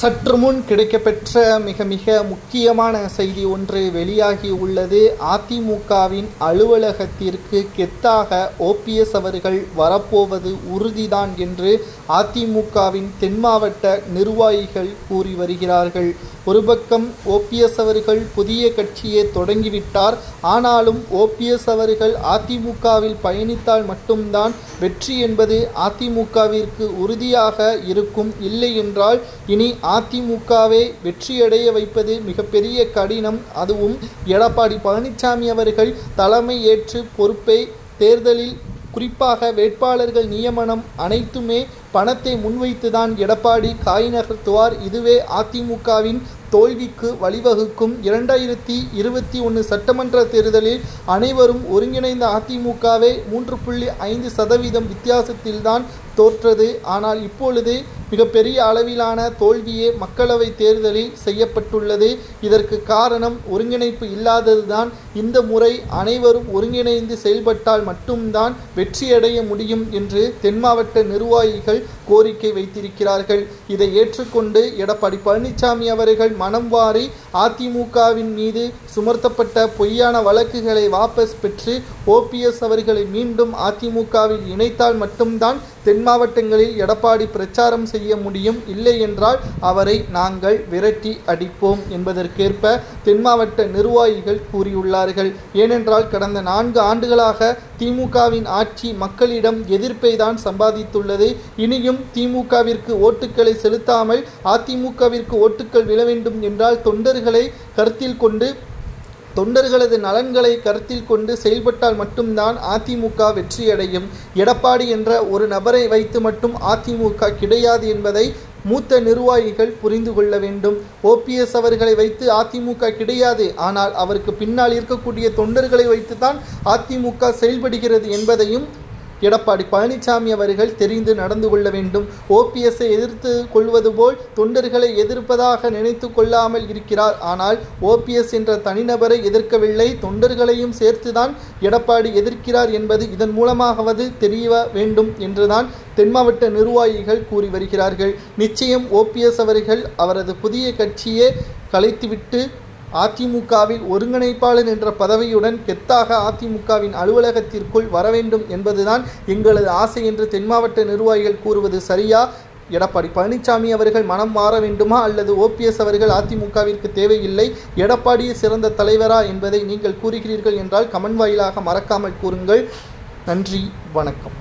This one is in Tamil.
சற்று முன் கிடைக்கப்பெற்ற மிக முக்கியமான செய்தி ஒன்று வெளியாகி உள்ளது. அதிமுகவின் அலுவலகத்திற்கு கெத்தாக ஓபிஎஸ் அவர்கள் வரப்போவது உறுதிதான் என்று அதிமுகவின் தென் மாவட்ட நிர்வாகிகள் கூறி வருகிறார்கள். ஒரு பக்கம் ஓபிஎஸ் அவர்கள் புதிய கட்சியை தொடங்கிவிட்டார். ஆனாலும் ஓபிஎஸ் அவர்கள் அதிமுகவில் பயணித்தால் மட்டும்தான் வெற்றி என்பது அதிமுகவிற்கு உறுதியாக இருக்கும். இல்லை என்றால் இனி அதிமுகவை வெற்றியடைய வைப்பது மிகப்பெரிய கடினம். அதுவும் எடப்பாடி பழனிசாமி அவர்கள் தலைமை ஏற்று பொறுப்பை தேர்தலில் குறிப்பாக வேட்பாளர்கள் நியமனம் அனைத்துமே பணத்தை முன்வைத்துதான் எடப்பாடி காய் நகர்த்துவார். இதுவே அதிமுகவின் தோல்விக்கு வழிவகுக்கும். 2021 சட்டமன்ற தேர்தலில் அனைவரும் ஒருங்கிணைந்த அதிமுகவை 3.5% வித்தியாசத்தில்தான் தோற்றது. ஆனால் இப்பொழுது மிகப்பெரிய அளவிலான தோல்வியே மக்களவை தேர்தலில் செய்யப்பட்டுள்ளது. இதற்கு காரணம் ஒருங்கிணைப்பு இல்லாததுதான். இந்த முறை அனைவரும் ஒருங்கிணைந்து செயல்பட்டால் மட்டும்தான் வெற்றியடைய முடியும் என்று தென் மாவட்ட நிர்வாகிகள் கோரிக்கை வைத்திருக்கிறார்கள். இதை ஏற்றுக்கொண்டு எடப்பாடி பழனிசாமி அவர்கள் மனம் வாரி அதிமுகவின் மீது சுமர்த்தப்பட்ட பொய்யான வழக்குகளை வாபஸ் பெற்று ஓபிஎஸ் அவர்களை மீண்டும் அதிமுகவில் இணைத்தால் மட்டும்தான் தென் மாவட்டங்களில் எடப்பாடி பிரச்சாரம் செய்ய முடியும். இல்லை என்றால் அவரை நாங்கள் விரட்டி அடிப்போம் என்பதற்கேற்ப தென் மாவட்ட நிர்வாகிகள் கூறியுள்ளார்கள். ஏனென்றால் கடந்த 4 ஆண்டுகளாக திமுகவின் ஆட்சி மக்களிடம் எதிர்ப்பை தான் சம்பாதித்துள்ளது. இனியும் திமுகவிற்கு ஓட்டுக்களை செலுத்தாமல் அதிமுகவிற்கு ஓட்டுக்கள் விழ வேண்டும் என்றால் தொண்டர்களது நலன்களை கருத்தில் கொண்டு செயல்பட்டால் மட்டும்தான் அதிமுக வெற்றியடையும். எடப்பாடி என்ற ஒரு நபரை வைத்து மட்டும் அதிமுக கிடையாது என்பதை மூத்த நிர்வாகிகள் புரிந்து கொள்ள வேண்டும். ஓபிஎஸ் அவர்களை வைத்து அதிமுக கிடையாது, ஆனால் அவருக்கு பின்னால் இருக்கக்கூடிய தொண்டர்களை வைத்துதான் அதிமுக செயல்படுகிறது என்பதையும் எடப்பாடி பழனிசாமி அவர்கள் தெரிந்து நடந்து கொள்ள வேண்டும். ஓபிஎஸ்ஐ எதிர்த்து கொள்வது போல் தொண்டர்களை எதிர்ப்பதாக நினைத்து கொள்ளாமல் இருக்கிறார். ஆனால் ஓபிஎஸ் என்ற தனிநபரை எதிர்க்கவில்லை, தொண்டர்களையும் சேர்த்துதான் எடப்பாடி எதிர்க்கிறார் என்பது இதன் மூலமாகவது தெரிய வேண்டும் என்றுதான் தென் மாவட்ட நிர்வாகிகள் கூறி வருகிறார்கள். நிச்சயம் ஓபிஎஸ் அவர்கள் அவரது புதிய கட்சியை கலைத்துவிட்டு அதிமுகவில் ஒருங்கிணைப்பாளர் என்ற பதவியுடன் கெத்தாக அதிமுகவின் அலுவலகத்திற்குள் வர வேண்டும் என்பதுதான் எங்களது ஆசை என்று தென் மாவட்ட நிர்வாகிகள் கூறுவது சரியா? எடப்பாடி பழனிசாமி அவர்கள் மனம் மாற வேண்டுமா அல்லது ஓபிஎஸ் அவர்கள் அதிமுகவிற்கு தேவையில்லை, எடப்பாடியே சிறந்த தலைவரா என்பதை நீங்கள் கூறுகிறீர்கள் என்றால் கமெண்ட் வாயிலாக மறக்காமல் கூறுங்கள். நன்றி, வணக்கம்.